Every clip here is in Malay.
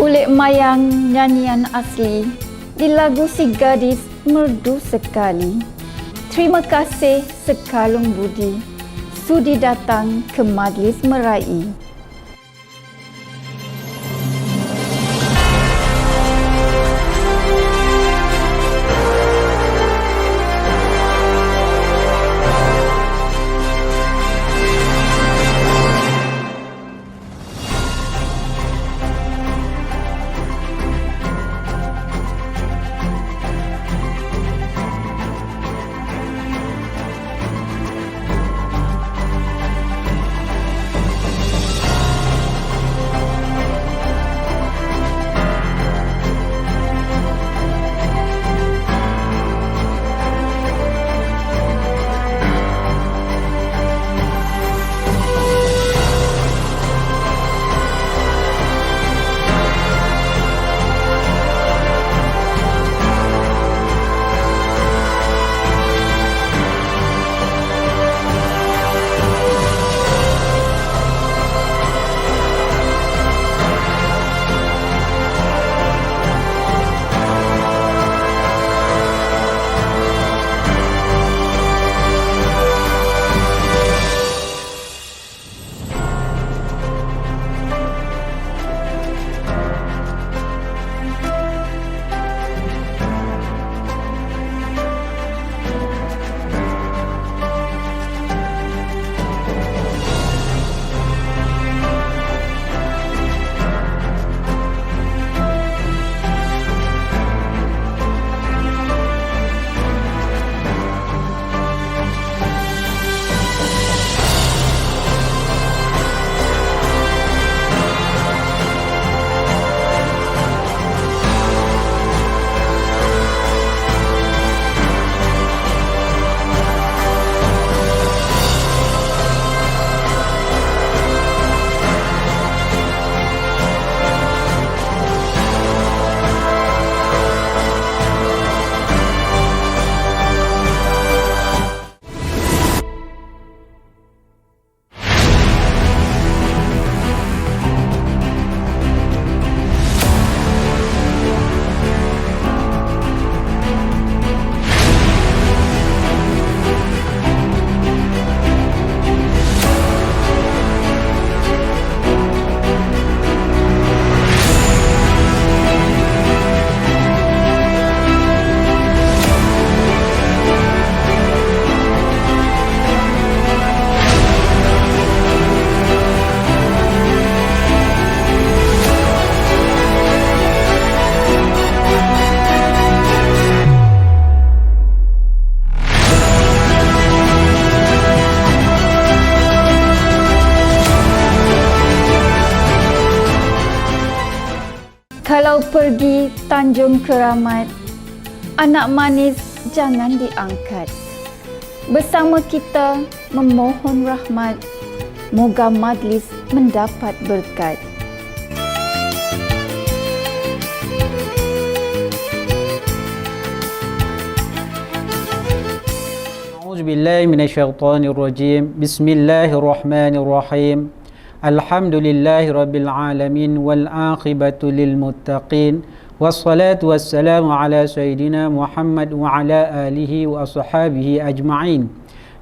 Ulik mayang nyanyian asli di lagu si gadis merdu sekali. Terima kasih sekalung budi sudi datang ke majlis meraih. Kalau pergi Tanjung Keramat, anak manis jangan diangkat. Bersama kita memohon rahmat, moga majlis mendapat berkat. A'udzubillahi minasyaitonirrajim. Bismillahirrahmanirrahim. Alhamdulillahi rabbil alamin wal aqibatu lil muttaqin wassalatu wassalamu ala sayyidina Muhammad wa ala alihi wa ashabihi ajma'in.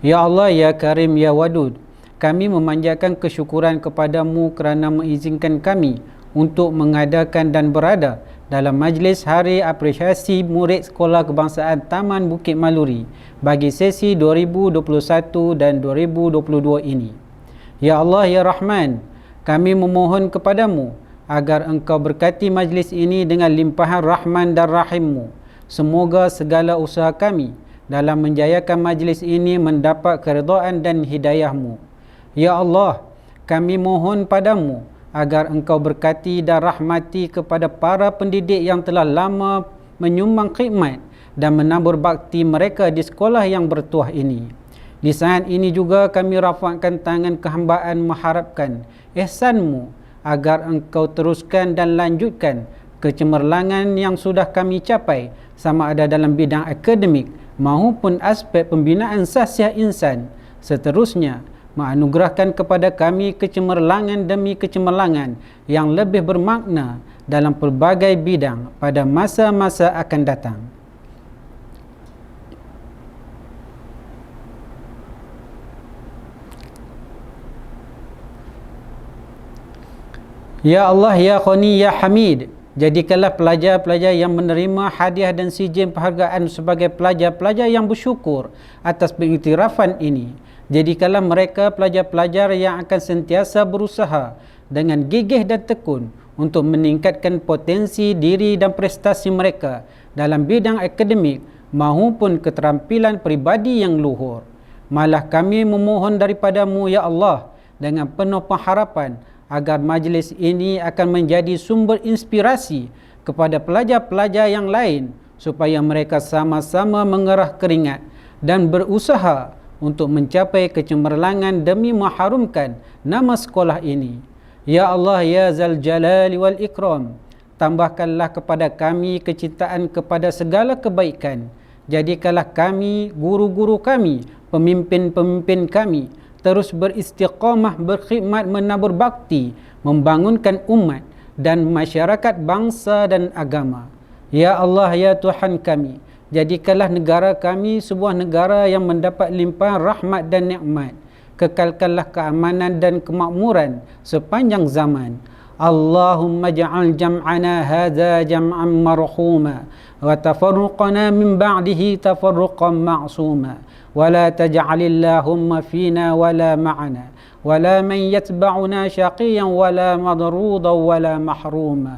Ya Allah, ya Karim, ya Wadud, kami memanjatkan kesyukuran kepadamu kerana mengizinkan kami untuk mengadakan dan berada dalam majlis Hari Apresiasi Murid Sekolah Kebangsaan Taman Bukit Maluri bagi sesi 2021 dan 2022 ini. Ya Allah, ya Rahman, kami memohon kepadamu agar engkau berkati majlis ini dengan limpahan rahman dan rahimmu. Semoga segala usaha kami dalam menjayakan majlis ini mendapat keridhaan dan hidayahmu. Ya Allah, kami mohon padamu agar engkau berkati dan rahmati kepada para pendidik yang telah lama menyumbang khidmat dan menabur bakti mereka di sekolah yang bertuah ini. Di saat ini juga kami rafakkan tangan kehambaan mengharapkan ihsanmu agar engkau teruskan dan lanjutkan kecemerlangan yang sudah kami capai sama ada dalam bidang akademik maupun aspek pembinaan sahsiah insan. Seterusnya, menganugerahkan kepada kami kecemerlangan demi kecemerlangan yang lebih bermakna dalam pelbagai bidang pada masa-masa akan datang. Ya Allah, Ya Ghani, Ya Hamid, jadikanlah pelajar-pelajar yang menerima hadiah dan sijil penghargaan sebagai pelajar-pelajar yang bersyukur atas pengiktirafan ini. Jadikanlah mereka pelajar-pelajar yang akan sentiasa berusaha dengan gigih dan tekun untuk meningkatkan potensi diri dan prestasi mereka dalam bidang akademik maupun keterampilan peribadi yang luhur. Malah kami memohon daripadamu, Ya Allah, dengan penuh pengharapan agar majlis ini akan menjadi sumber inspirasi kepada pelajar-pelajar yang lain supaya mereka sama-sama mengerah keringat dan berusaha untuk mencapai kecemerlangan demi mengharumkan nama sekolah ini. Ya Allah, Ya Zal Jalali wal Ikram, tambahkanlah kepada kami kecintaan kepada segala kebaikan. Jadikanlah kami, guru-guru kami, pemimpin-pemimpin kami terus beristiqamah, berkhidmat, menabur bakti, membangunkan umat dan masyarakat bangsa dan agama. Ya Allah, Ya Tuhan kami, jadikanlah negara kami sebuah negara yang mendapat limpahan rahmat dan nikmat. Kekalkanlah keamanan dan kemakmuran sepanjang zaman. Allahumma ja'al jam'ana hadha jam'an marhuma wa tafarruqana min ba'dihi tafarruqan ma'suma. ولا تجعل اللهم فينا ولا معنا ولا من يتبعنا شقيا ولا مضروضا ولا محروما.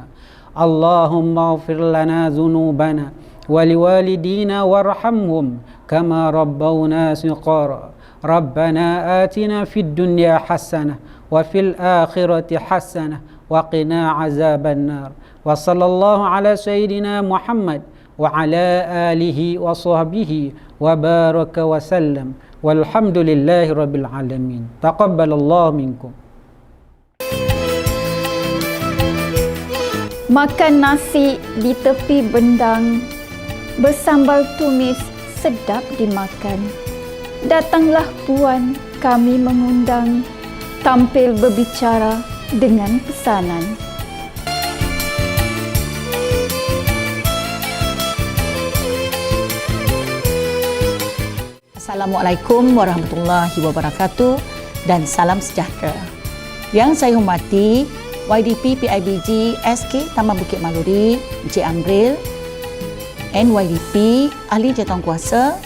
اللهم اغفر لنا ذنوبنا ولوالدينا وارحمهم كما ربونا صغارا. ربنا آتنا في الدنيا حسنة وفي الآخرة حسنة وقنا عذاب النار. وصلى الله على سيدنا محمد وعلى آله وصحبه وبارك وسلم والحمد لله رب العالمين. تقبل الله منكم. Makan nasi di tepi bendang bersambal tumis sedap dimakan. Datanglah puan, kami mengundang, tampil berbicara dengan pesanan. Assalamualaikum warahmatullahi wabarakatuh dan salam sejahtera. Yang saya hormati YDP PIBG SK Taman Bukit Maluri, Encik Amril, NYDP, Ahli Jawatankuasa,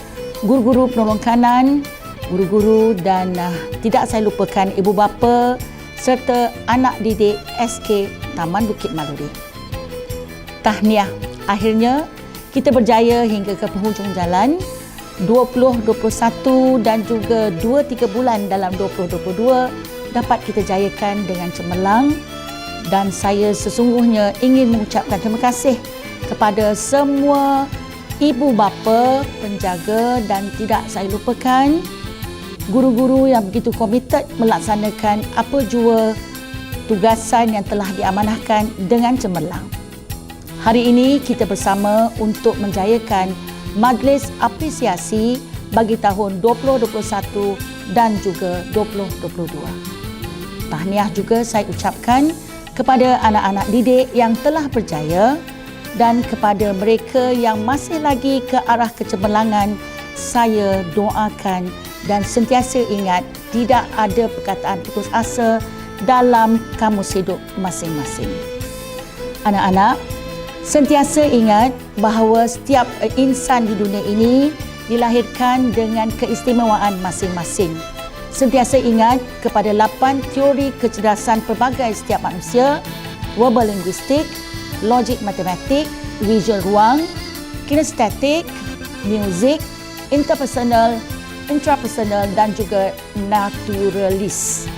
guru-guru penolong kanan, guru-guru dan tidak saya lupakan ibu bapa serta anak didik SK Taman Bukit Maluri. Tahniah, akhirnya kita berjaya hingga ke penghujung jalan. 2021 dan juga 2-3 bulan dalam 2022 dapat kita jayakan dengan cemerlang, dan saya sesungguhnya ingin mengucapkan terima kasih kepada semua ibu bapa, penjaga dan tidak saya lupakan guru-guru yang begitu komited melaksanakan apa jua tugasan yang telah diamanahkan dengan cemerlang. Hari ini kita bersama untuk menjayakan Majlis Apresiasi bagi tahun 2021 dan juga 2022. Tahniah juga saya ucapkan kepada anak-anak didik yang telah berjaya, dan kepada mereka yang masih lagi ke arah kecemerlangan, saya doakan dan sentiasa ingat tidak ada perkataan putus asa dalam kamus hidup masing-masing. Anak-anak, sentiasa ingat bahawa setiap insan di dunia ini dilahirkan dengan keistimewaan masing-masing. Sentiasa ingat kepada 8 teori kecerdasan pelbagai setiap manusia: verbal linguistik, logik matematik, visual ruang, kinestetik, muzik, interpersonal, intrapersonal dan juga naturalis.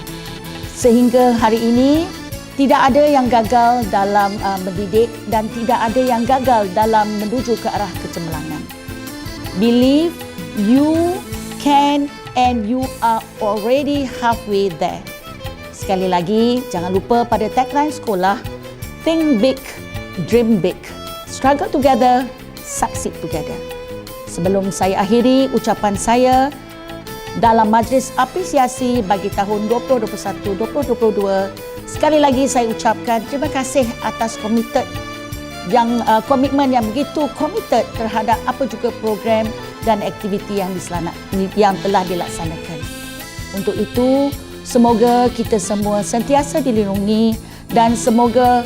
Sehingga hari ini tidak ada yang gagal dalam mendidik dan tidak ada yang gagal dalam menuju ke arah kecemerlangan. Believe you can and you are already halfway there. Sekali lagi, jangan lupa pada tagline sekolah, think big, dream big, struggle together, succeed together. Sebelum saya akhiri ucapan saya dalam majlis apresiasi bagi tahun 2021-2022, Sekali lagi saya ucapkan terima kasih atas komitmen yang begitu komited terhadap apa juga program dan aktiviti yang telah dilaksanakan. Untuk itu, semoga kita semua sentiasa dilindungi dan semoga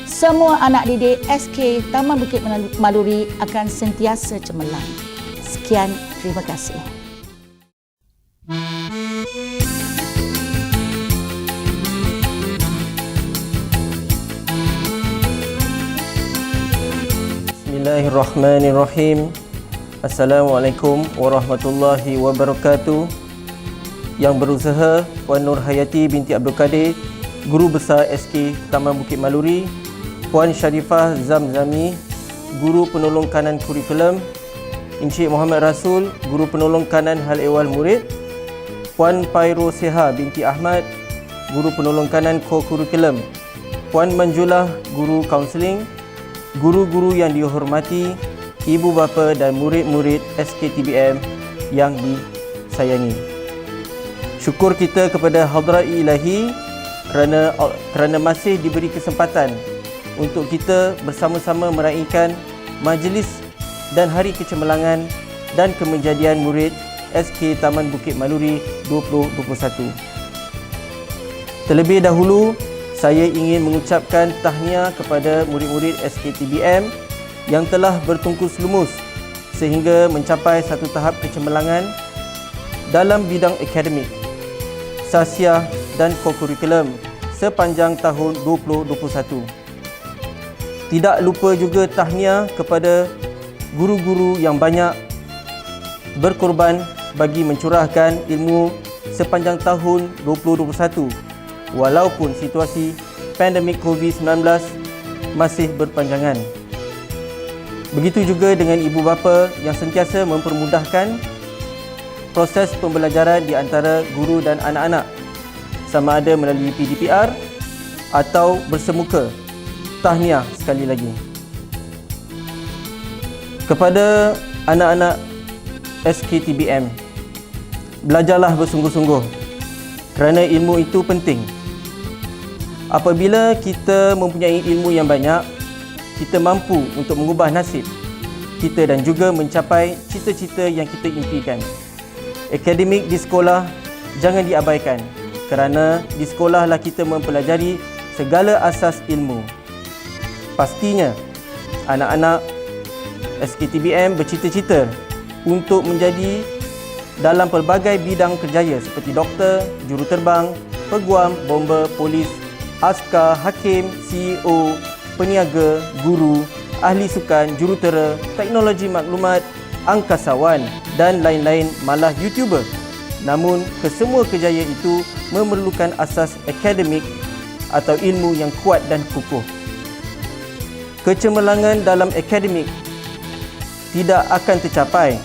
semua anak didik SK Taman Bukit Maluri akan sentiasa cemerlang. Sekian, terima kasih. Bismillahirrahmanirrahim. Assalamualaikum warahmatullahi wabarakatuh. Yang berusaha Puan Nur Hayati binti Abdul Kadir, Guru Besar SK Taman Bukit Maluri, Puan Sharifah Zamzami, Guru Penolong Kanan Kurikulum, Encik Muhammad Rasul, Guru Penolong Kanan Hal Ehwal Murid, Puan Pairo Seha binti Ahmad, Guru Penolong Kanan Co-Kurikulum, Puan Manjulah, Guru Kaunseling, guru-guru yang dihormati, ibu bapa dan murid-murid SKTBM yang disayangi. Syukur kita kepada Hadrat Ilahi kerana masih diberi kesempatan untuk kita bersama-sama meraihkan majlis dan hari kecemerlangan dan kemenjadian murid SK Taman Bukit Maluri 2021. Terlebih dahulu, saya ingin mengucapkan tahniah kepada murid-murid SKTBM yang telah bertungkus lumus sehingga mencapai satu tahap kecemerlangan dalam bidang akademik, sasiah dan co-kurikulum sepanjang tahun 2021. Tidak lupa juga tahniah kepada guru-guru yang banyak berkorban bagi mencurahkan ilmu sepanjang tahun 2021 walaupun situasi pandemik COVID-19 masih berpanjangan. Begitu juga dengan ibu bapa yang sentiasa mempermudahkan proses pembelajaran di antara guru dan anak-anak, sama ada melalui PDPR atau bersemuka. Tahniah sekali lagi. Kepada anak-anak SKTBM, belajarlah bersungguh-sungguh kerana ilmu itu penting. Apabila kita mempunyai ilmu yang banyak, kita mampu untuk mengubah nasib kita dan juga mencapai cita-cita yang kita impikan. Akademik di sekolah jangan diabaikan kerana di sekolahlah kita mempelajari segala asas ilmu. Pastinya anak-anak SKTBM bercita-cita untuk menjadi dalam pelbagai bidang kerjaya seperti doktor, juruterbang, peguam, bomber, polis, askar, hakim, CEO, peniaga, guru, ahli sukan, jurutera, teknologi maklumat, angkasawan dan lain-lain, malah YouTuber. Namun, kesemua kejayaan itu memerlukan asas akademik atau ilmu yang kuat dan kukuh. Kecemerlangan dalam akademik tidak akan tercapai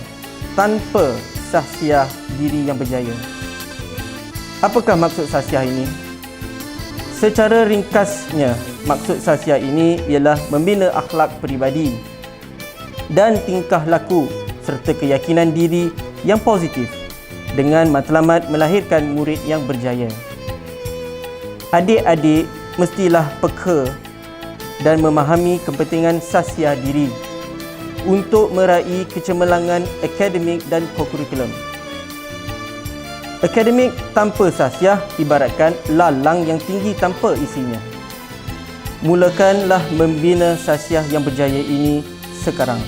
tanpa sahsiah diri yang berjaya. Apakah maksud sahsiah ini? Secara ringkasnya, maksud sahsiah ini ialah membina akhlak peribadi dan tingkah laku serta keyakinan diri yang positif dengan matlamat melahirkan murid yang berjaya. Adik-adik mestilah peka dan memahami kepentingan sahsiah diri untuk meraih kecemerlangan akademik dan co-kurikulum. Akademik tanpa sahsiah ibaratkan lalang yang tinggi tanpa isinya. Mulakanlah membina sahsiah yang berjaya ini sekarang.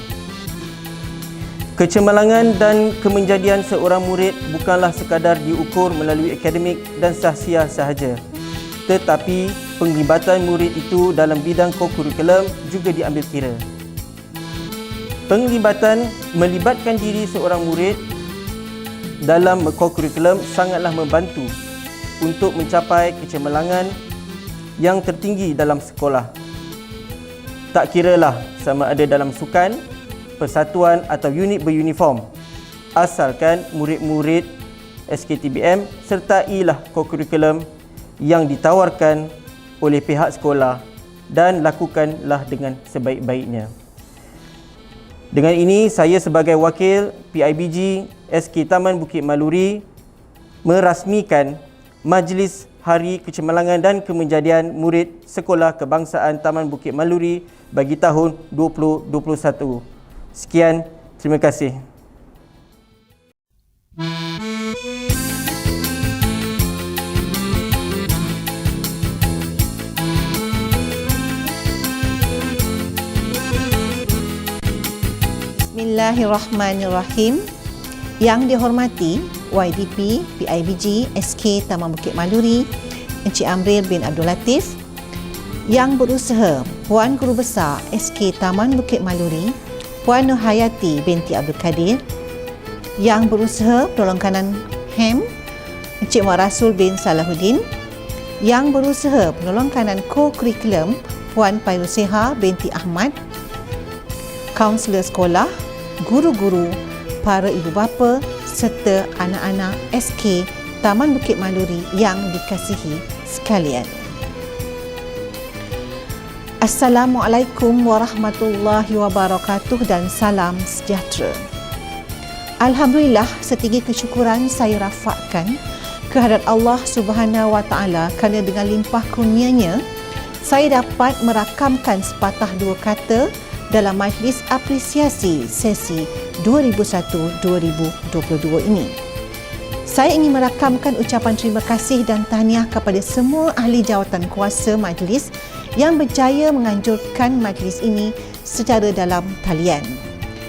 Kecemerlangan dan kemenjadian seorang murid bukanlah sekadar diukur melalui akademik dan sahsiah sahaja, tetapi penglibatan murid itu dalam bidang co-kurikulum juga diambil kira. Penglibatan melibatkan diri seorang murid dalam co-kurikulum sangatlah membantu untuk mencapai kecemerlangan yang tertinggi dalam sekolah. Tak kiralah sama ada dalam sukan, persatuan atau unit beruniform, asalkan murid-murid SKTBM sertailah co-kurikulum yang ditawarkan oleh pihak sekolah dan lakukanlah dengan sebaik-baiknya. Dengan ini, saya sebagai wakil PIBG SK Taman Bukit Maluri merasmikan Majlis Hari Kecemerlangan dan Kemenjadian Murid Sekolah Kebangsaan Taman Bukit Maluri bagi tahun 2021. Sekian, terima kasih. Bismillahirrahmanirrahim. Yang dihormati YDP, PIBG, SK Taman Bukit Maluri, Encik Amril bin Abdul Latif, yang berusaha Puan Guru Besar SK Taman Bukit Maluri, Puan Nurhayati binti Abdul Kadir, yang berusaha penolong kanan HEM, Encik Muhammad Rasul bin Salahuddin, yang berusaha penolong kanan co-curriculum Puan Pairuseha binti Ahmad, kaunselor sekolah, guru-guru, para ibu bapa serta anak-anak SK Taman Bukit Maluri yang dikasihi sekalian. Assalamualaikum warahmatullahi wabarakatuh dan salam sejahtera. Alhamdulillah, setinggi kesyukuran saya rafakkan kehadrat Allah Subhanahu wa taala kerana dengan limpah kurnianya saya dapat merakamkan sepatah dua kata dalam majlis apresiasi sesi 2001-2022 ini. Saya ingin merakamkan ucapan terima kasih dan tahniah kepada semua ahli jawatan kuasa majlis yang berjaya menganjurkan majlis ini secara dalam talian.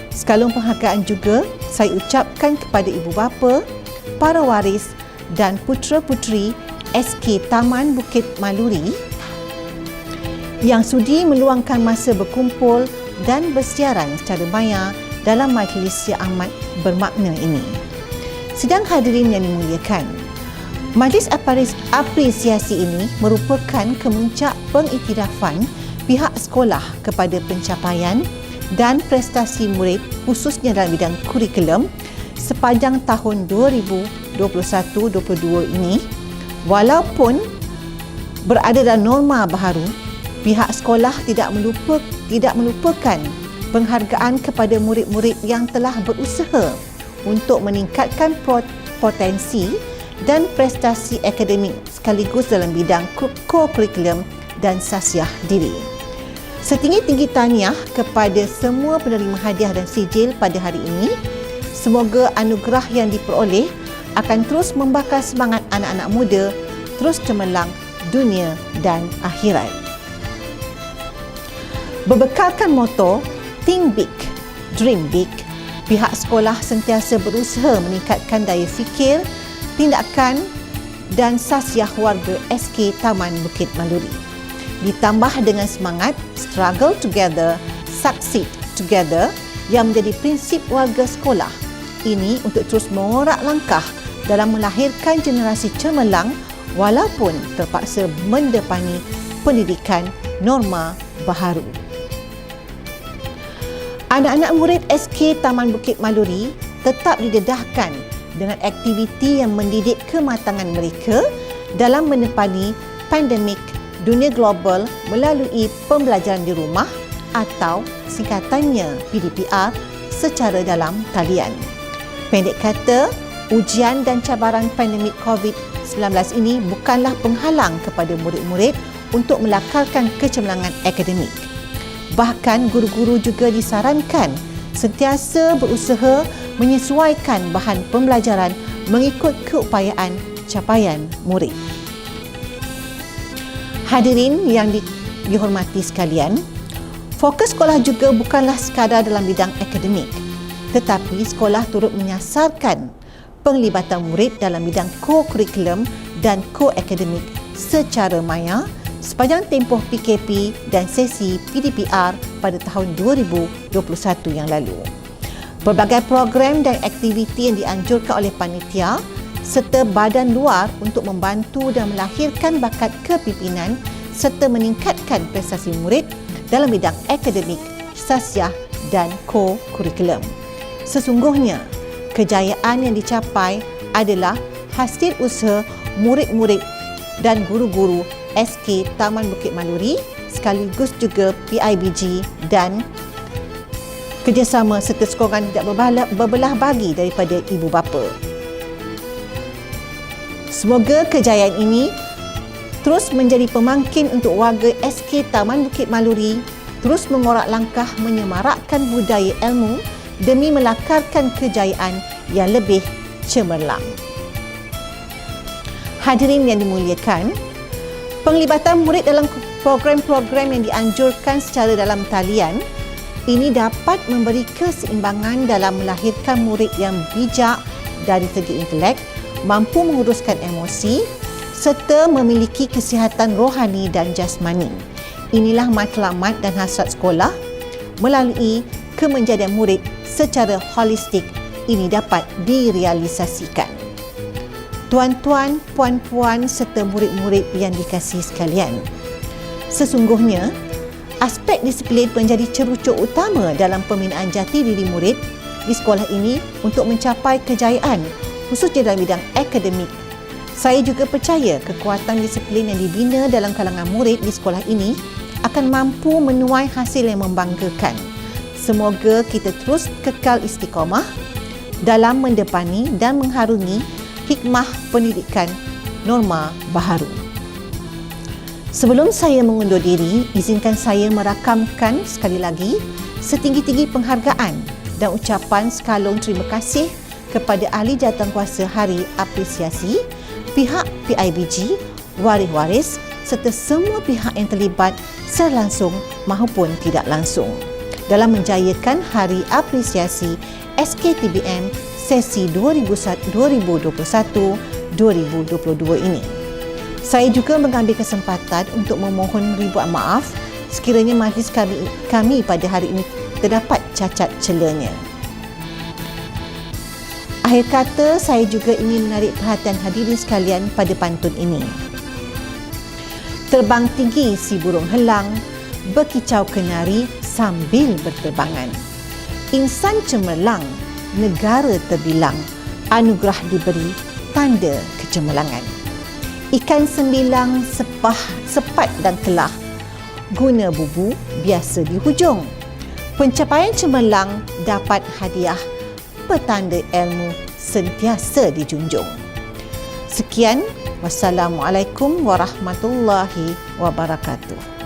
Sekalung penghargaan juga saya ucapkan kepada ibu bapa, para waris dan putera-puteri SK Taman Bukit Maluri yang sudi meluangkan masa berkumpul dan bersiaran secara maya dalam majlis yang amat bermakna ini. Sidang hadirin yang dimuliakan, majlis apresiasi ini merupakan kemuncak pengiktirafan pihak sekolah kepada pencapaian dan prestasi murid khususnya dalam bidang kurikulum sepanjang tahun 2021-2022 ini. Walaupun berada dalam norma baharu, pihak sekolah tidak melupakan penghargaan kepada murid-murid yang telah berusaha untuk meningkatkan potensi dan prestasi akademik sekaligus dalam bidang co-curriculum dan sasiah diri. Setinggi-tinggi tahniah kepada semua penerima hadiah dan sijil pada hari ini. Semoga anugerah yang diperoleh akan terus membakar semangat anak-anak muda terus cemerlang dunia dan akhirat. Berbekalkan moto Think Big, Dream Big, pihak sekolah sentiasa berusaha meningkatkan daya fikir, tindakan dan sasiah warga SK Taman Bukit Maluri. Ditambah dengan semangat Struggle Together, Succeed Together yang menjadi prinsip warga sekolah. Ini untuk terus mengorak langkah dalam melahirkan generasi cemerlang walaupun terpaksa mendepani pendidikan norma baharu. Anak-anak murid SK Taman Bukit Maluri tetap didedahkan dengan aktiviti yang mendidik kematangan mereka dalam menepani pandemik dunia global melalui pembelajaran di rumah atau singkatannya PDPR secara dalam talian. Pendek kata, ujian dan cabaran pandemik COVID-19 ini bukanlah penghalang kepada murid-murid untuk melakarkan kecemerlangan akademik. Bahkan guru-guru juga disarankan sentiasa berusaha menyesuaikan bahan pembelajaran mengikut keupayaan capaian murid. Hadirin yang dihormati sekalian, fokus sekolah juga bukanlah sekadar dalam bidang akademik, tetapi sekolah turut menyasarkan penglibatan murid dalam bidang co-curriculum dan co-akademik secara maya sepanjang tempoh PKP dan sesi PDPR pada tahun 2021 yang lalu. Berbagai program dan aktiviti yang dianjurkan oleh panitia serta badan luar untuk membantu dan melahirkan bakat kepimpinan serta meningkatkan prestasi murid dalam bidang akademik, sasiah dan co-curriculum. Sesungguhnya, kejayaan yang dicapai adalah hasil usaha murid-murid dan guru-guru SK Taman Bukit Maluri sekaligus juga PIBG dan kerjasama serta sokongan tidak berbelah bagi daripada ibu bapa. Semoga kejayaan ini terus menjadi pemangkin untuk warga SK Taman Bukit Maluri, terus mengorak langkah menyemarakkan budaya ilmu demi melakarkan kejayaan yang lebih cemerlang. Hadirin yang dimuliakan, penglibatan murid dalam program-program yang dianjurkan secara dalam talian ini dapat memberi keseimbangan dalam melahirkan murid yang bijak dari segi intelek, mampu menguruskan emosi serta memiliki kesihatan rohani dan jasmani. Inilah matlamat dan hasrat sekolah. Melalui kemenjadian murid secara holistik ini dapat direalisasikan. Tuan-tuan, puan-puan serta murid-murid yang dikasihi sekalian, sesungguhnya aspek disiplin menjadi cerucuk utama dalam pembinaan jati diri murid di sekolah ini untuk mencapai kejayaan, khususnya dalam bidang akademik. Saya juga percaya kekuatan disiplin yang dibina dalam kalangan murid di sekolah ini akan mampu menuai hasil yang membanggakan. Semoga kita terus kekal istiqamah dalam mendepani dan mengharungi hikmah pendidikan norma baharu. Sebelum saya mengundur diri, izinkan saya merakamkan sekali lagi setinggi-tinggi penghargaan dan ucapan sekalung terima kasih kepada ahli jawatankuasa Hari Apresiasi, pihak PIBG, waris-waris serta semua pihak yang terlibat secara langsung maupun tidak langsung dalam menjayakan Hari Apresiasi SKTBM sesi 2021-2022 ini. Saya juga mengambil kesempatan untuk memohon ribuan maaf sekiranya majlis kami pada hari ini terdapat cacat celanya. Akhir kata, saya juga ingin menarik perhatian hadirin sekalian pada pantun ini. Terbang tinggi si burung helang, berkicau kenari sambil berterbangan. Insan cemerlang, negara terbilang, anugerah diberi tanda kecemerlangan. Ikan sembilang, sepat dan kelah, guna bubu biasa di hujung. Pencapaian cemerlang dapat hadiah, petanda ilmu sentiasa dijunjung. Sekian, wassalamualaikum warahmatullahi wabarakatuh.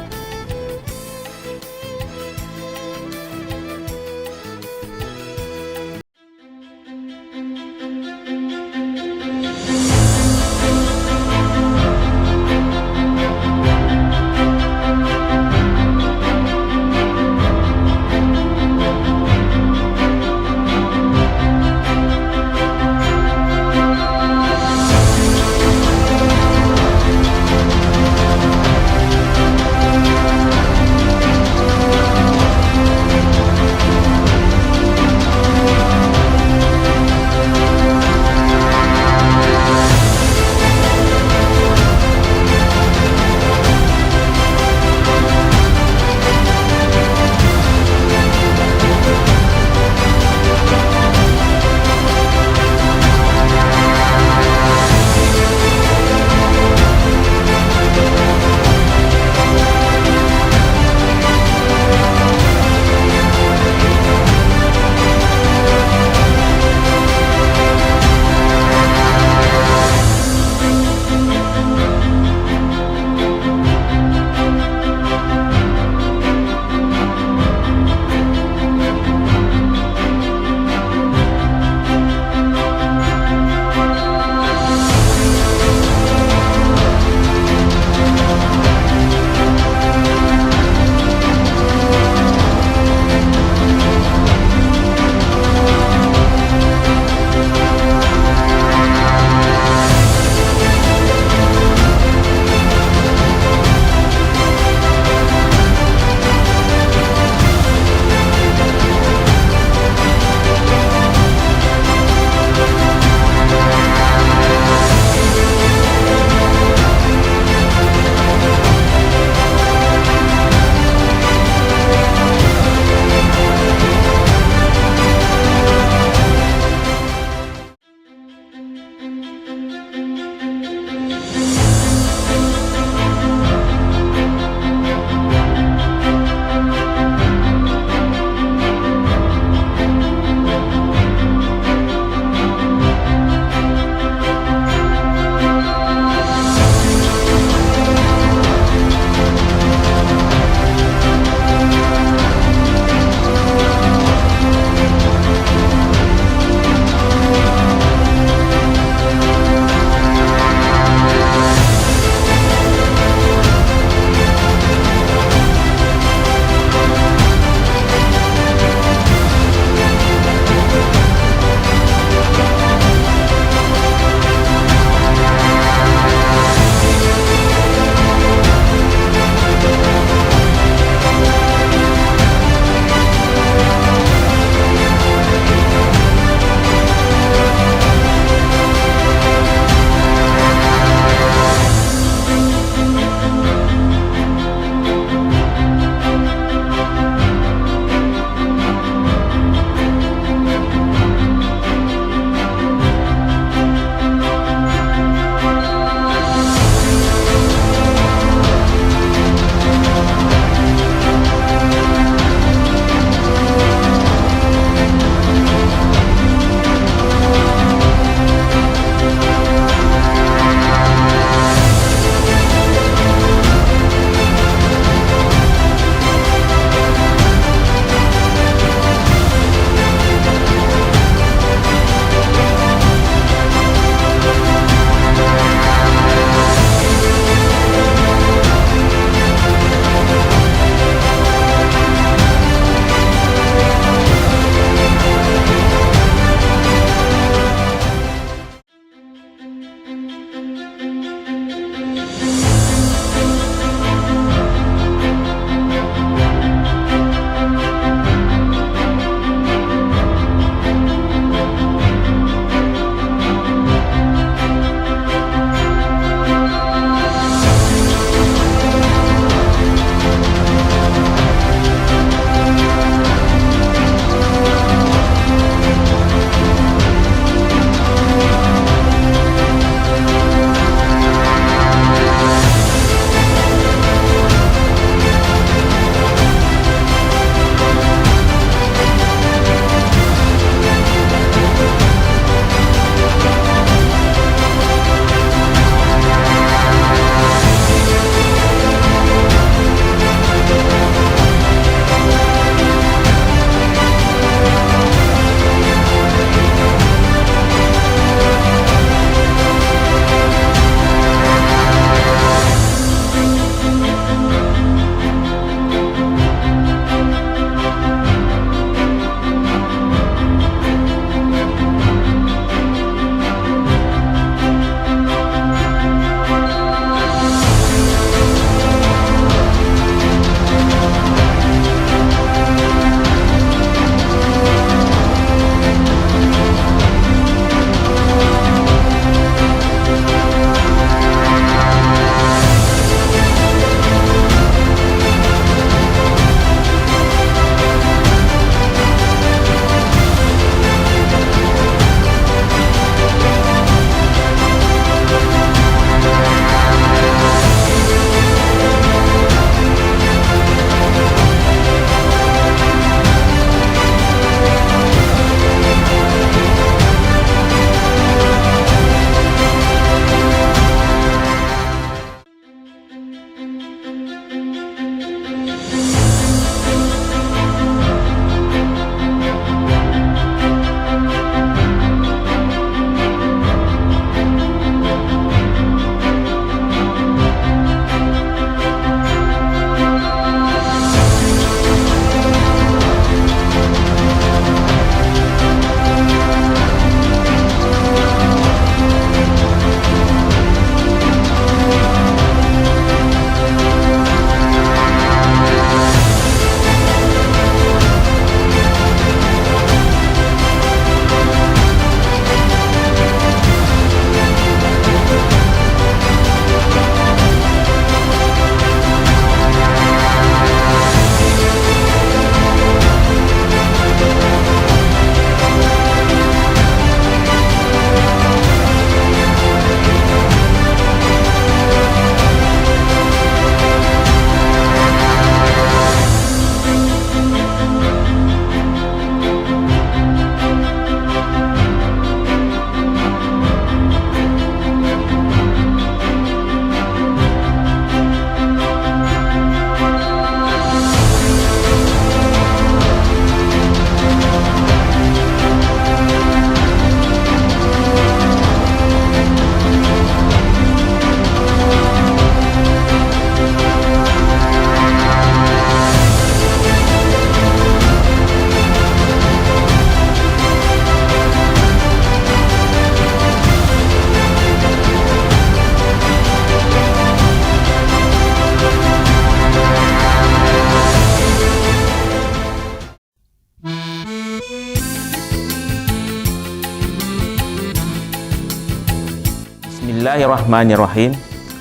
Bismillahirrahmanirrahim.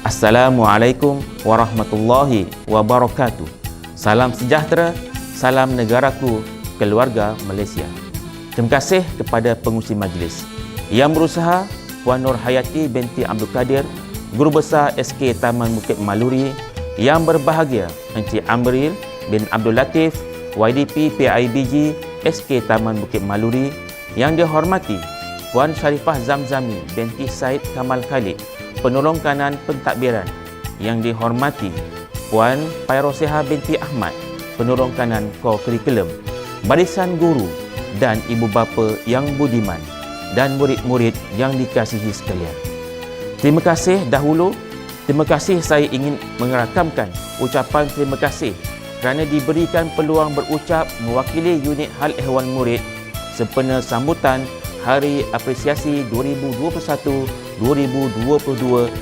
Assalamualaikum warahmatullahi wabarakatuh. Salam sejahtera, salam negaraku, keluarga Malaysia. Terima kasih kepada pengurusi majlis. Yang berusaha Puan Nur Hayati binti Abdul Kadir, Guru Besar SK Taman Bukit Maluri. Yang berbahagia Encik Amril bin Abdul Latif, YDP PIBG SK Taman Bukit Maluri. Yang dihormati Puan Sharifah Zamzami binti Said Kamal Khalid, Penolong Kanan Pentadbiran. Yang dihormati Puan Pairoseha binti Ahmad, Penolong Kanan Co-Curriculum, barisan guru dan ibu bapa yang budiman dan murid-murid yang dikasihi sekalian. Terima kasih dahulu. Terima kasih, saya ingin merakamkan ucapan terima kasih kerana diberikan peluang berucap mewakili unit hal ehwal murid sempena sambutan Hari Apresiasi 2021-2022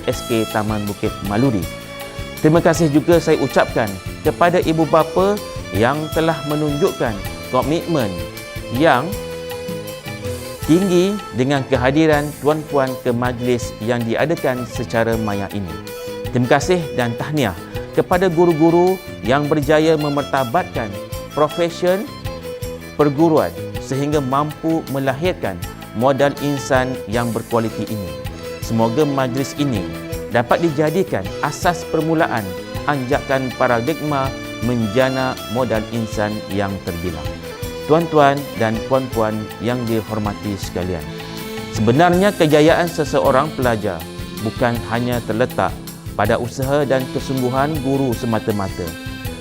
SK Taman Bukit Maluri. Terima kasih juga saya ucapkan kepada ibu bapa yang telah menunjukkan komitmen yang tinggi dengan kehadiran tuan-puan ke majlis yang diadakan secara maya ini. Terima kasih dan tahniah kepada guru-guru yang berjaya memertabatkan profesion perguruan sehingga mampu melahirkan modal insan yang berkualiti ini. Semoga majlis ini dapat dijadikan asas permulaan anjakan paradigma menjana modal insan yang terbilang. Tuan-tuan dan puan-puan yang dihormati sekalian, sebenarnya kejayaan seseorang pelajar bukan hanya terletak pada usaha dan kesungguhan guru semata-mata.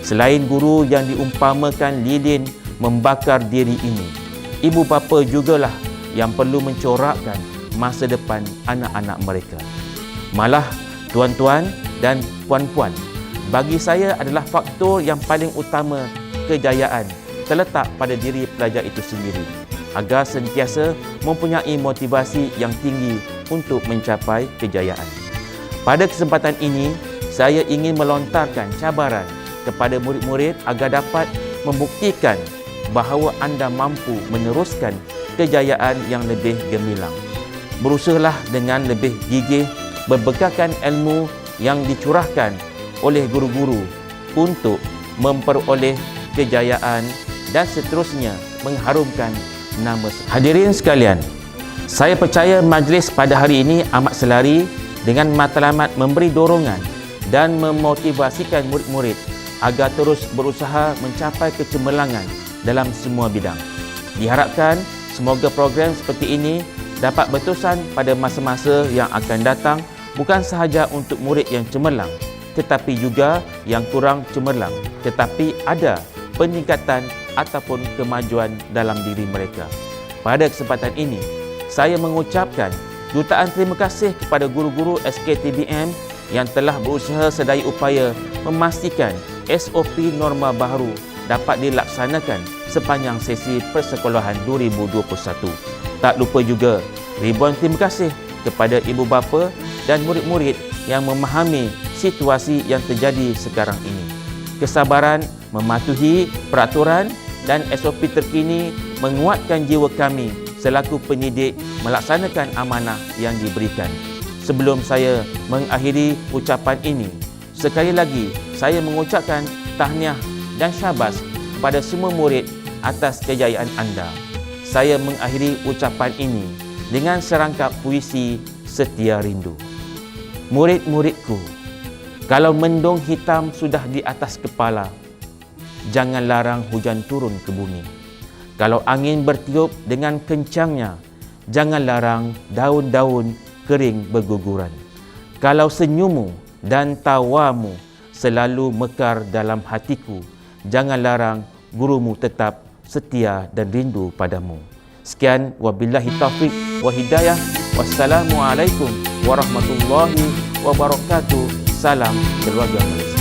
Selain guru yang diumpamakan lilin membakar diri ini, ibu bapa jugalah yang perlu mencorakkan masa depan anak-anak mereka. Malah tuan-tuan dan puan-puan bagi saya adalah faktor yang paling utama kejayaan terletak pada diri pelajar itu sendiri agar sentiasa mempunyai motivasi yang tinggi untuk mencapai kejayaan. Pada kesempatan ini, saya ingin melontarkan cabaran kepada murid-murid agar dapat membuktikan bahawa anda mampu meneruskan kejayaan yang lebih gemilang. Berusahalah dengan lebih gigih berbekalkan ilmu yang dicurahkan oleh guru-guru untuk memperoleh kejayaan dan seterusnya mengharumkan nama. Hadirin sekalian, saya percaya majlis pada hari ini amat selari dengan matlamat memberi dorongan dan memotivasikan murid-murid agar terus berusaha mencapai kecemerlangan dalam semua bidang. Diharapkan semoga program seperti ini dapat berterusan pada masa-masa yang akan datang, bukan sahaja untuk murid yang cemerlang tetapi juga yang kurang cemerlang, tetapi ada peningkatan ataupun kemajuan dalam diri mereka. Pada kesempatan ini, saya mengucapkan jutaan terima kasih kepada guru-guru SKTBM yang telah berusaha sedaya upaya memastikan SOP norma baru dapat dilaksanakan sepanjang sesi persekolahan 2021. Tak lupa juga ribuan terima kasih kepada ibu bapa dan murid-murid yang memahami situasi yang terjadi sekarang ini. Kesabaran mematuhi peraturan dan SOP terkini menguatkan jiwa kami selaku pendidik melaksanakan amanah yang diberikan. Sebelum saya mengakhiri ucapan ini, sekali lagi saya mengucapkan tahniah dan syabas kepada semua murid atas kejayaan anda. Saya mengakhiri ucapan ini dengan serangkap puisi Setia Rindu. Murid-muridku, kalau mendung hitam sudah di atas kepala, jangan larang hujan turun ke bumi. Kalau angin bertiup dengan kencangnya, jangan larang daun-daun kering berguguran. Kalau senyummu dan tawamu selalu mekar dalam hatiku, jangan larang gurumu tetap setia dan rindu padamu. Sekian, wabillahi taufiq wa hidayah. Wassalamualaikum warahmatullahi wabarakatuh. Salam keluarga Malaysia.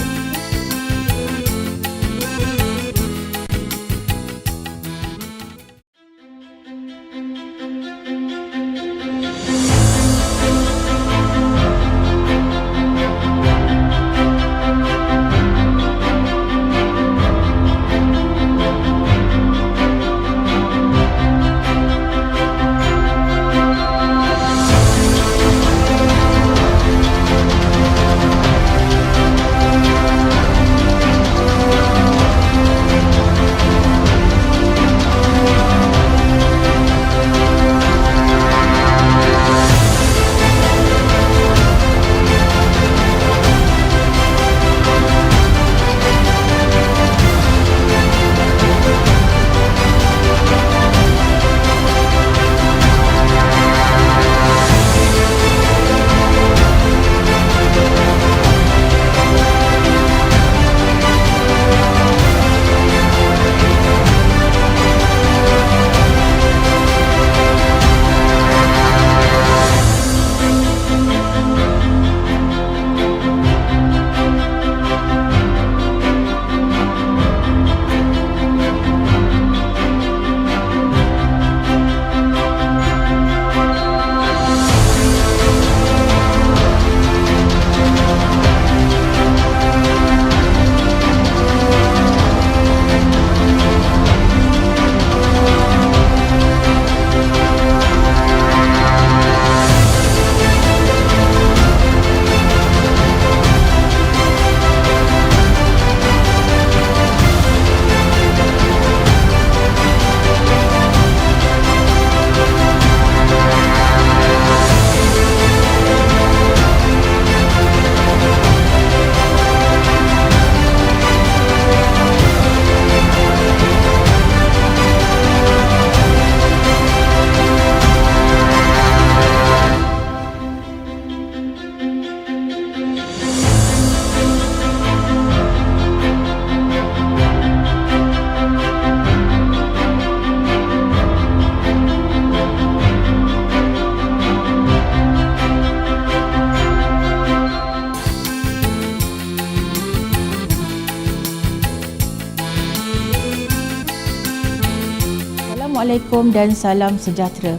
Assalamualaikum dan salam sejahtera.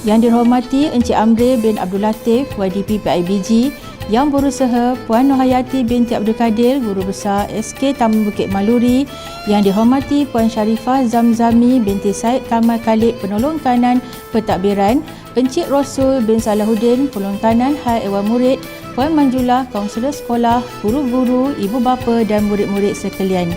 Yang dihormati Encik Amri bin Abdul Latif, YDP PIBG, Yang Berusaha Puan Nurhayati binti Abdul Kadir, Guru Besar SK Taman Bukit Maluri, yang dihormati Puan Sharifah Zamzami binti Said Kamal Khalid, Penolong Kanan Pentadbiran, Encik Rasul bin Salahuddin, Penolong Kanan Hal Ehwal Murid, Puan Manjulah, kaunselor sekolah, guru-guru, ibu bapa dan murid-murid sekalian.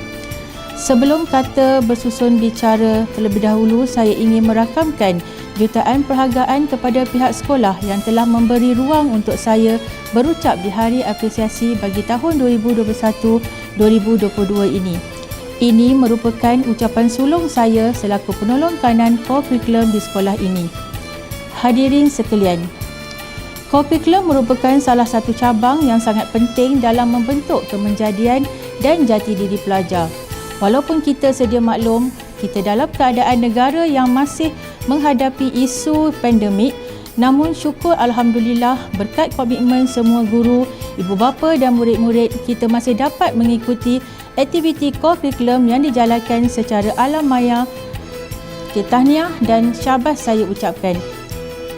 Sebelum kata bersusun bicara, terlebih dahulu saya ingin merakamkan jutaan perhargaan kepada pihak sekolah yang telah memberi ruang untuk saya berucap di Hari Apresiasi bagi tahun 2021-2022 ini. Ini merupakan ucapan sulung saya selaku penolong kanan co-curriculum di sekolah ini. Hadirin sekalian, co-curriculum merupakan salah satu cabang yang sangat penting dalam membentuk kemenjadian dan jati diri pelajar. Walaupun kita sedia maklum, kita dalam keadaan negara yang masih menghadapi isu pandemik, namun syukur Alhamdulillah berkat komitmen semua guru, ibu bapa dan murid-murid, kita masih dapat mengikuti aktiviti co-curriculum yang dijalankan secara alam maya. Tahniah dan syabas saya ucapkan.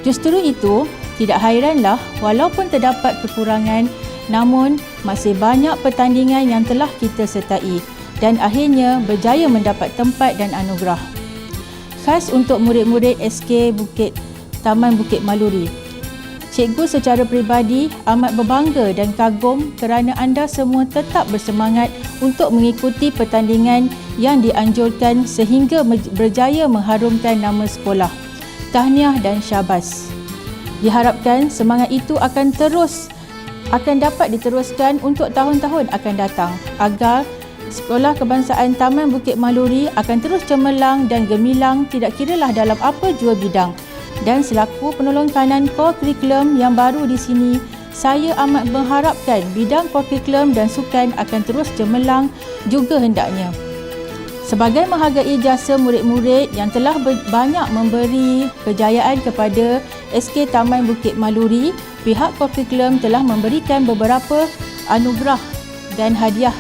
Justru itu, tidak hairanlah walaupun terdapat kekurangan, namun masih banyak pertandingan yang telah kita sertai dan akhirnya berjaya mendapat tempat dan anugerah. Khas untuk murid-murid SK Taman Bukit Maluri, cikgu secara peribadi amat berbangga dan kagum kerana anda semua tetap bersemangat untuk mengikuti pertandingan yang dianjurkan sehingga berjaya mengharumkan nama sekolah. Tahniah dan syabas. Diharapkan semangat itu akan dapat diteruskan untuk tahun-tahun akan datang agar Sekolah Kebangsaan Taman Bukit Maluri akan terus cemerlang dan gemilang tidak kiralah dalam apa jua bidang. Dan selaku penolong kanan co-curriculum yang baru di sini, saya amat mengharapkan bidang co-curriculum dan sukan akan terus cemerlang juga hendaknya. Sebagai menghargai jasa murid-murid yang telah banyak memberi kejayaan kepada SK Taman Bukit Maluri, pihak co-curriculum telah memberikan beberapa anugerah dan hadiah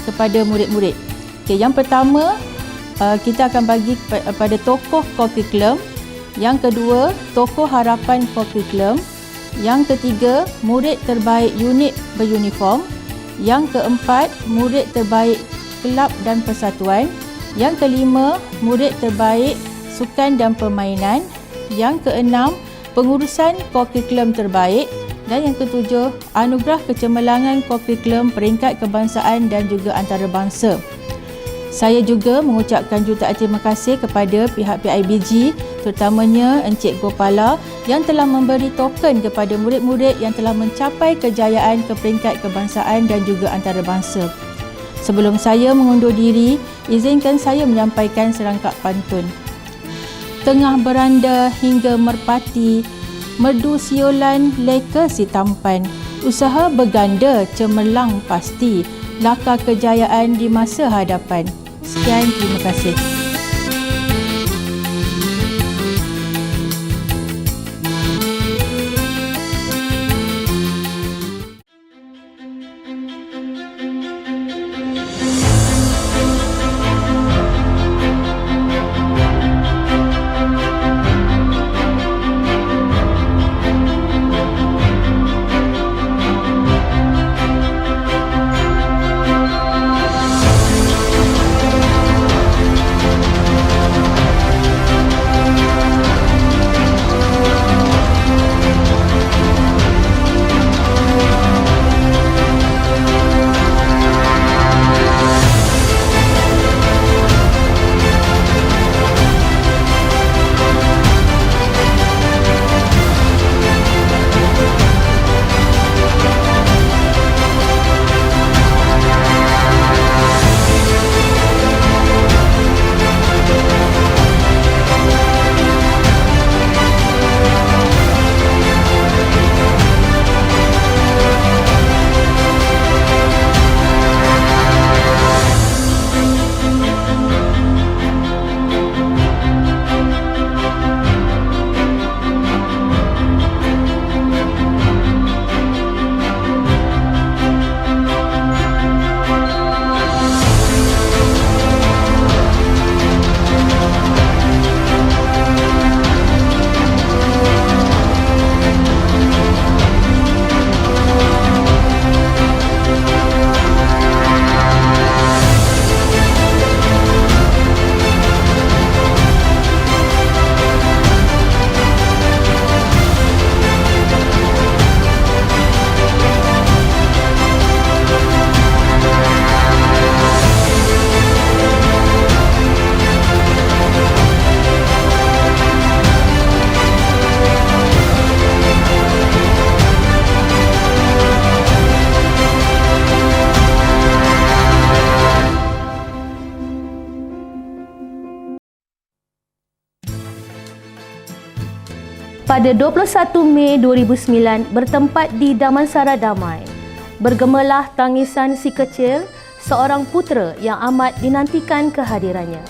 kepada murid-murid. Yang pertama, kita akan bagi kepada tokoh co-curriculum. Yang kedua, tokoh harapan co-curriculum. Yang ketiga, murid terbaik unit beruniform. Yang keempat, murid terbaik kelab dan persatuan. Yang kelima, murid terbaik sukan dan permainan. Yang keenam, pengurusan co-curriculum terbaik. Dan yang ketujuh, anugerah kecemerlangan co-curriculum peringkat kebangsaan dan juga antarabangsa. Saya juga mengucapkan jutaan terima kasih kepada pihak PIBG, terutamanya Encik Gopala yang telah memberi token kepada murid-murid yang telah mencapai kejayaan ke peringkat kebangsaan dan juga antarabangsa. Sebelum saya mengundur diri, izinkan saya menyampaikan serangkap pantun. Tengah beranda hingga merpati, merdu siolan leka si tampan, usaha berganda cemerlang pasti, laka kejayaan di masa hadapan. Sekian, terima kasih. pada 21 Mei 2009 bertempat di Damansara Damai. Bergemalah tangisan si kecil, seorang putera yang amat dinantikan kehadirannya.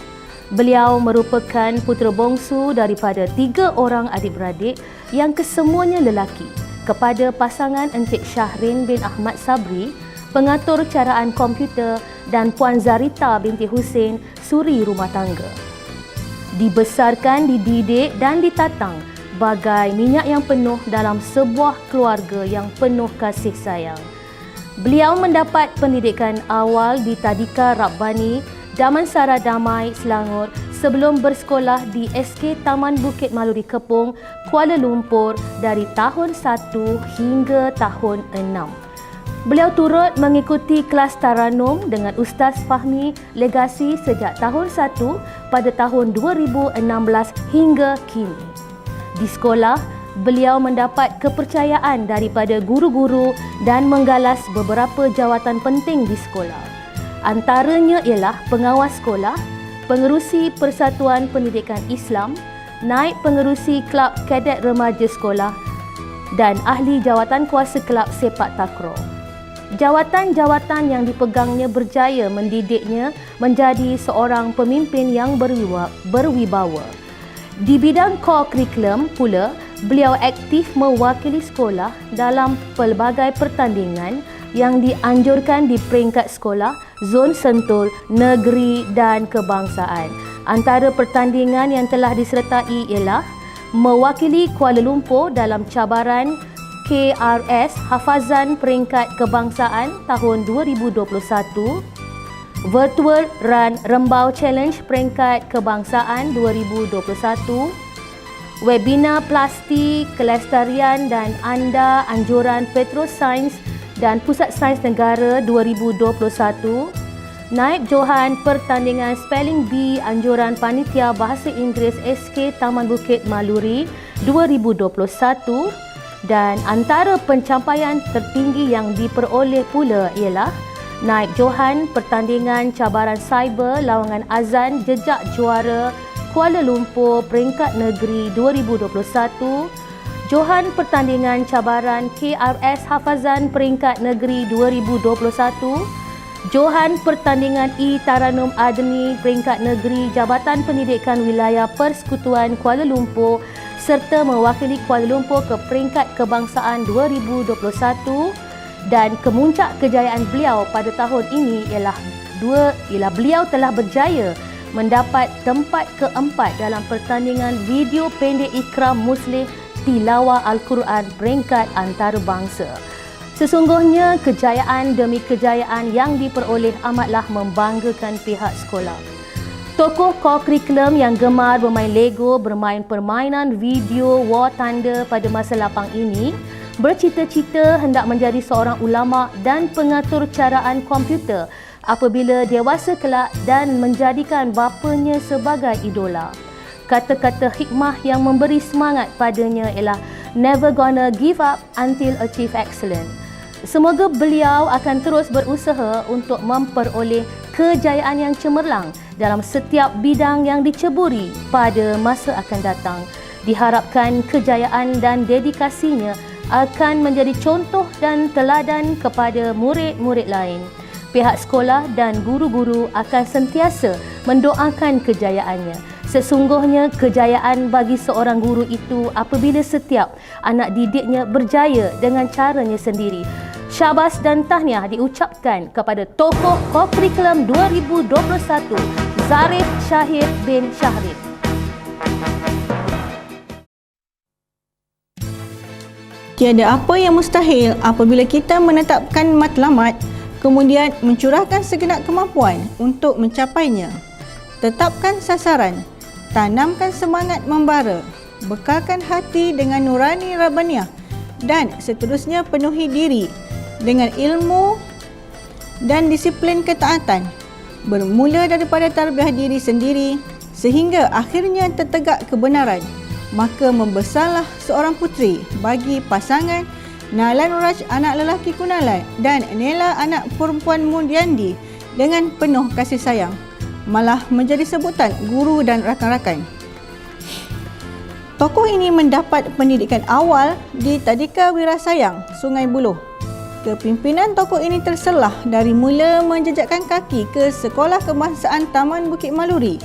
Beliau merupakan putera bongsu daripada 3 orang adik-beradik yang kesemuanya lelaki kepada pasangan Encik Syahrin bin Ahmad Sabri, pengatur caraan komputer, dan Puan Zarita binti Hussein, suri rumah tangga. Dibesarkan, dididik dan ditatang bagai minyak yang penuh dalam sebuah keluarga yang penuh kasih sayang. Beliau mendapat pendidikan awal di Tadika Rabbani, Damansara Damai, Selangor sebelum bersekolah di SK Taman Bukit Maluri Kepong, Kuala Lumpur dari tahun 1 hingga tahun 6. Beliau turut mengikuti kelas Taranum dengan Ustaz Fahmi Legasi sejak tahun 1 pada tahun 2016 hingga kini. Di sekolah, beliau mendapat kepercayaan daripada guru-guru dan menggalas beberapa jawatan penting di sekolah. Antaranya ialah pengawas sekolah, pengerusi Persatuan Pendidikan Islam, naib pengerusi Kelab Kadet Remaja Sekolah dan ahli jawatan kuasa Kelab Sepak Takraw. Jawatan-jawatan yang dipegangnya berjaya mendidiknya menjadi seorang pemimpin yang berwibawa. Di bidang core curriculum pula, beliau aktif mewakili sekolah dalam pelbagai pertandingan yang dianjurkan di peringkat sekolah, zon sentul, negeri dan kebangsaan. Antara pertandingan yang telah disertai ialah mewakili Kuala Lumpur dalam cabaran KRS Hafazan Peringkat Kebangsaan tahun 2021, Virtual Run Rembau Challenge Peringkat Kebangsaan 2021, Webinar Plastik, Kelestarian dan Anda Anjuran Petrosains dan Pusat Sains Negara 2021, Naib Johan Pertandingan Spelling Bee Anjuran Panitia Bahasa Inggeris SK Taman Bukit Maluri 2021, dan antara pencapaian tertinggi yang diperoleh pula ialah Naib Johan Pertandingan Cabaran Cyber Lawangan Azan Jejak Juara Kuala Lumpur Peringkat Negeri 2021, Johan Pertandingan Cabaran KRS Hafazan Peringkat Negeri 2021, Johan Pertandingan Taranum Admi Peringkat Negeri Jabatan Pendidikan Wilayah Persekutuan Kuala Lumpur serta mewakili Kuala Lumpur ke Peringkat Kebangsaan 2021. Dan kemuncak kejayaan beliau pada tahun ini ialah beliau telah berjaya mendapat tempat keempat dalam pertandingan video pendek Ikram Muslim Tilawah Al-Quran peringkat antarabangsa. Sesungguhnya kejayaan demi kejayaan yang diperoleh amatlah membanggakan pihak sekolah. Tokoh core curriculum yang gemar bermain Lego, bermain permainan video war tanda pada masa lapang ini bercita-cita hendak menjadi seorang ulama dan pengatur caraan komputer apabila dewasa kelak dan menjadikan bapanya sebagai idola. Kata-kata hikmah yang memberi semangat padanya ialah never gonna give up until achieve excellence. Semoga beliau akan terus berusaha untuk memperoleh kejayaan yang cemerlang dalam setiap bidang yang diceburi pada masa akan datang. Diharapkan kejayaan dan dedikasinya akan menjadi contoh dan teladan kepada murid-murid lain. Pihak sekolah dan guru-guru akan sentiasa mendoakan kejayaannya. Sesungguhnya kejayaan bagi seorang guru itu apabila setiap anak didiknya berjaya dengan caranya sendiri. Syabas dan tahniah diucapkan kepada tokoh core curriculum 2021, Zarif Syahid bin Syahrid. Tiada apa yang mustahil apabila kita menetapkan matlamat, kemudian mencurahkan segenap kemampuan untuk mencapainya. Tetapkan sasaran, tanamkan semangat membara, bekalkan hati dengan nurani Rabbaniah dan seterusnya penuhi diri dengan ilmu dan disiplin ketaatan. Bermula daripada tarbiyah diri sendiri sehingga akhirnya tertegak kebenaran. Maka membesarlah seorang puteri bagi pasangan Nalan Raj anak lelaki Kunalan dan Nela anak perempuan Mundiandi dengan penuh kasih sayang, malah menjadi sebutan guru dan rakan-rakan. Tokoh ini mendapat pendidikan awal di Tadika Wirasayang, Sungai Buloh. Kepimpinan tokoh ini terselah dari mula menjejakkan kaki ke Sekolah Kebangsaan Taman Bukit Maluri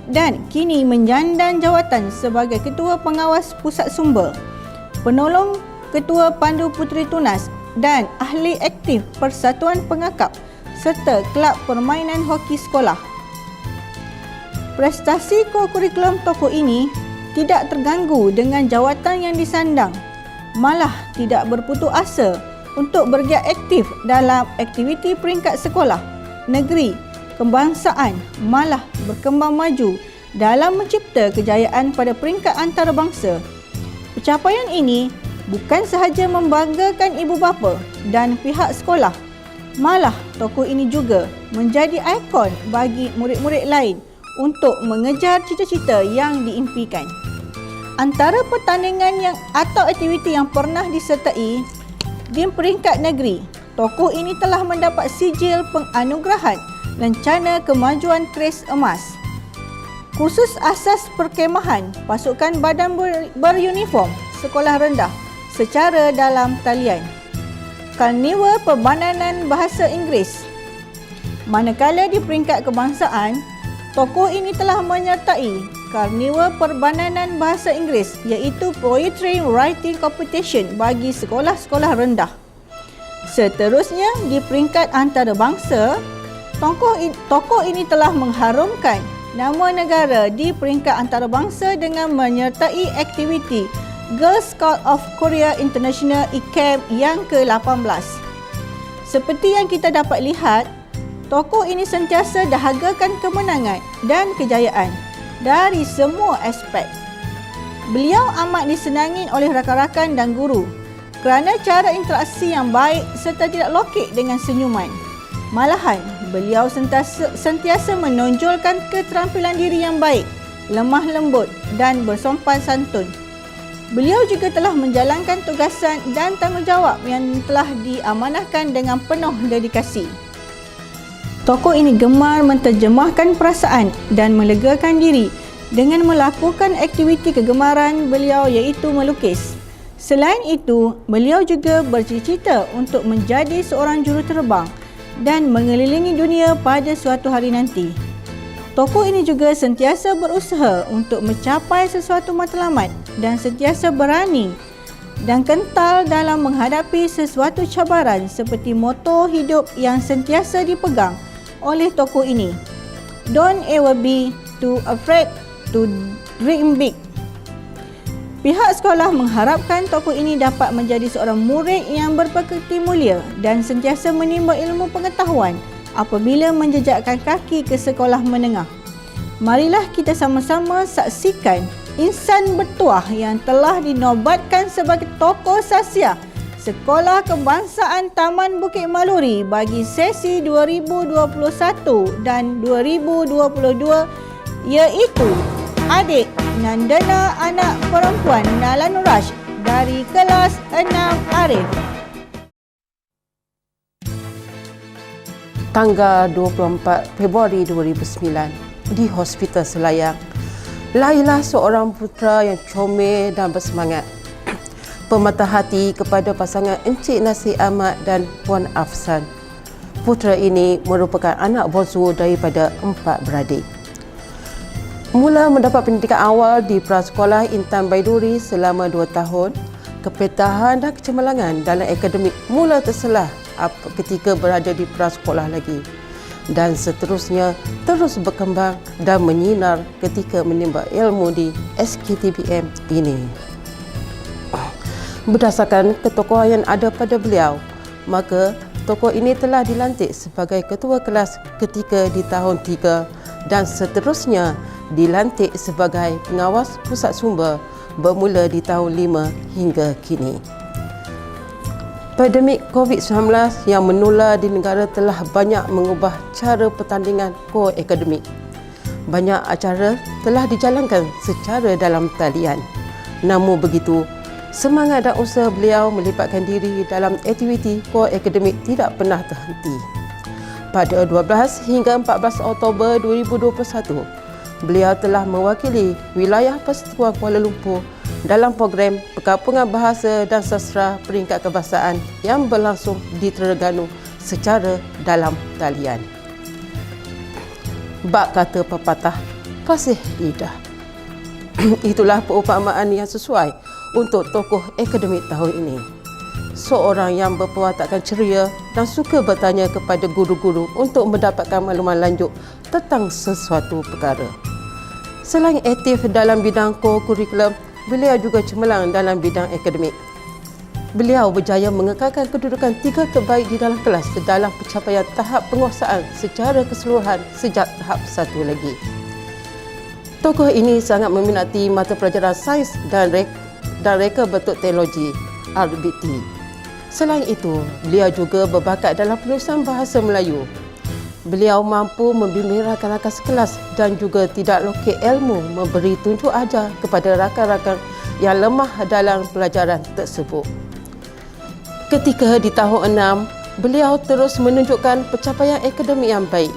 dan kini menjandang jawatan sebagai Ketua Pengawas Pusat Sumber, Penolong Ketua Pandu Puteri Tunas dan ahli aktif Persatuan Pengakap serta Kelab Permainan Hoki Sekolah. Prestasi kurikulum tokoh ini tidak terganggu dengan jawatan yang disandang, malah tidak berputus asa untuk bergiat aktif dalam aktiviti peringkat sekolah, negeri, kebangsaan, malah berkembang maju dalam mencipta kejayaan pada peringkat antarabangsa. Pencapaian ini bukan sahaja membanggakan ibu bapa dan pihak sekolah, malah tokoh ini juga menjadi ikon bagi murid-murid lain untuk mengejar cita-cita yang diimpikan. Antara pertandingan atau aktiviti yang pernah disertai di peringkat negeri, tokoh ini telah mendapat sijil penganugerahan Lencana Kemajuan Keris Emas. Kursus asas perkemahan pasukan badan beruniform sekolah rendah secara dalam talian. Karnival Perbananan Bahasa Inggeris. Manakala di peringkat kebangsaan, tokoh ini telah menyertai Karnival Perbananan Bahasa Inggeris iaitu Poetry Writing Competition bagi sekolah-sekolah rendah. Seterusnya di peringkat antarabangsa, tokoh ini telah mengharumkan nama negara di peringkat antarabangsa dengan menyertai aktiviti Girl Scout of Korea International ICAM yang ke-18. Seperti yang kita dapat lihat, tokoh ini sentiasa dahagakan kemenangan dan kejayaan dari semua aspek. Beliau amat disenangi oleh rakan-rakan dan guru kerana cara interaksi yang baik serta tidak lokek dengan senyuman. Malahan, beliau sentiasa menonjolkan keterampilan diri yang baik, lemah lembut dan bersopan santun. Beliau juga telah menjalankan tugasan dan tanggungjawab yang telah diamanahkan dengan penuh dedikasi. Tokoh ini gemar menterjemahkan perasaan dan melegakan diri dengan melakukan aktiviti kegemaran beliau iaitu melukis. Selain itu, beliau juga bercita-cita untuk menjadi seorang juruterbang dan mengelilingi dunia pada suatu hari nanti. Tokoh ini juga sentiasa berusaha untuk mencapai sesuatu matlamat dan sentiasa berani dan kental dalam menghadapi sesuatu cabaran seperti moto hidup yang sentiasa dipegang oleh tokoh ini. Don't ever be too afraid to dream big. Pihak sekolah mengharapkan tokoh ini dapat menjadi seorang murid yang berpekerti mulia dan sentiasa menimba ilmu pengetahuan apabila menjejakkan kaki ke sekolah menengah. Marilah kita sama-sama saksikan insan bertuah yang telah dinobatkan sebagai tokoh sahsiah Sekolah Kebangsaan Taman Bukit Maluri bagi sesi 2021 dan 2022 iaitu adik Nandana anak perempuan Nala Nuraj dari kelas 6 Arif. Tanggal 24 Februari 2009 di Hospital Selayang, lahirlah seorang putera yang comel dan bersemangat. Pemata hati kepada pasangan Encik Nasir Ahmad dan Puan Afsan. Putera ini merupakan anak bongsu daripada 4 beradik. Mula mendapat pendidikan awal di Prasekolah Intan Baiduri selama 2 tahun. Kepetahan dan kecemerlangan dalam akademik mula terselah ketika berada di prasekolah lagi, dan seterusnya terus berkembang dan menyinar ketika menimba ilmu di SKTBM ini. Berdasarkan ketokohan yang ada pada beliau, maka tokoh ini telah dilantik sebagai ketua kelas ketika di tahun 3 dan seterusnya dilantik sebagai pengawas pusat sumber bermula di tahun 5 hingga kini. Pandemik COVID-19 yang menular di negara telah banyak mengubah cara pertandingan core akademik. Banyak acara telah dijalankan secara dalam talian. Namun begitu, semangat dan usaha beliau melibatkan diri dalam aktiviti core akademik tidak pernah terhenti. Pada 12 hingga 14 Oktober 2021, beliau telah mewakili wilayah Persatuan Kuala Lumpur dalam program Perkampungan Bahasa dan Sastra Peringkat Kebahasaan yang berlangsung di Terengganu secara dalam talian. Bak kata pepatah, fasih lidah. Itulah perumpamaan yang sesuai untuk tokoh akademik tahun ini. Seorang yang berperwatakan ceria dan suka bertanya kepada guru-guru untuk mendapatkan maklumat lanjut tentang sesuatu perkara. Selain aktif dalam bidang kurikulum, beliau juga cemerlang dalam bidang akademik. Beliau berjaya mengekalkan kedudukan 3 terbaik di dalam kelas dalam pencapaian tahap penguasaan secara keseluruhan sejak tahap 1 lagi. Tokoh ini sangat meminati mata pelajaran sains dan reka bentuk teknologi (RBT). Selain itu, beliau juga berbakat dalam penulisan bahasa Melayu. Beliau mampu membimbing rakan-rakan sekelas dan juga tidak lokek ilmu memberi tunjuk ajar kepada rakan-rakan yang lemah dalam pelajaran tersebut. Ketika di tahun 6, beliau terus menunjukkan pencapaian akademik yang baik.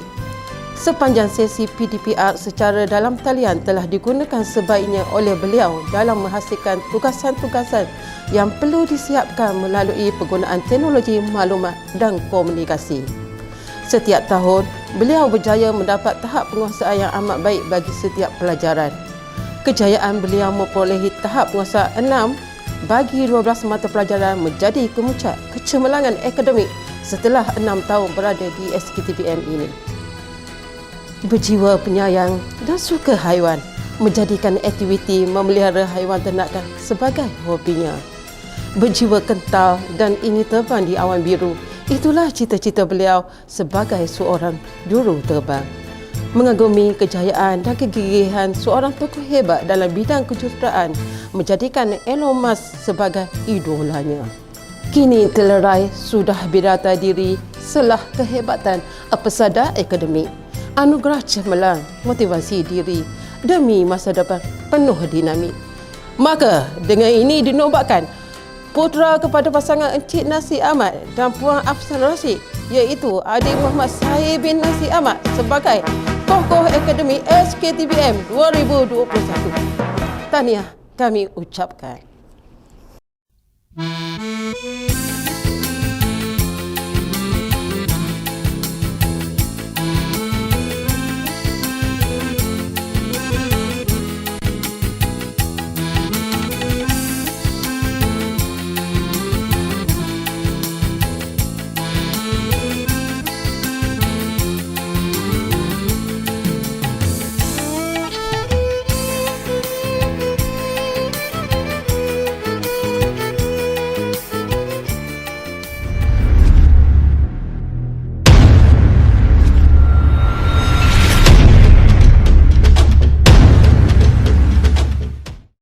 Sepanjang sesi PDPR secara dalam talian telah digunakan sebaiknya oleh beliau dalam menghasilkan tugasan-tugasan yang perlu disiapkan melalui penggunaan teknologi maklumat dan komunikasi. Setiap tahun, beliau berjaya mendapat tahap penguasaan yang amat baik bagi setiap pelajaran. Kejayaan beliau memperolehi tahap penguasaan 6 bagi 12 mata pelajaran menjadi kemuncak kecemerlangan akademik setelah 6 tahun berada di SKTPM ini. Berjiwa penyayang dan suka haiwan, menjadikan aktiviti memelihara haiwan ternakan sebagai hobinya. Berjiwa kental dan ingin terbang di awan biru, itulah cita-cita beliau sebagai seorang juru terbang. Mengagumi kejayaan dan kegigihan seorang tokoh hebat dalam bidang kejuruteraan menjadikan Elon Musk sebagai idolanya. Kini telerai sudah berdata diri selah kehebatan pesada akademik, anugerah cemerlang, motivasi diri demi masa depan penuh dinamik. Maka dengan ini dinobatkan putera kepada pasangan Encik Nasir Ahmad dan Puan Afsan Rashid, iaitu adik Muhammad Syahir bin Nasir Ahmad sebagai tokoh akademik SKTPM 2021. Tahniah kami ucapkan.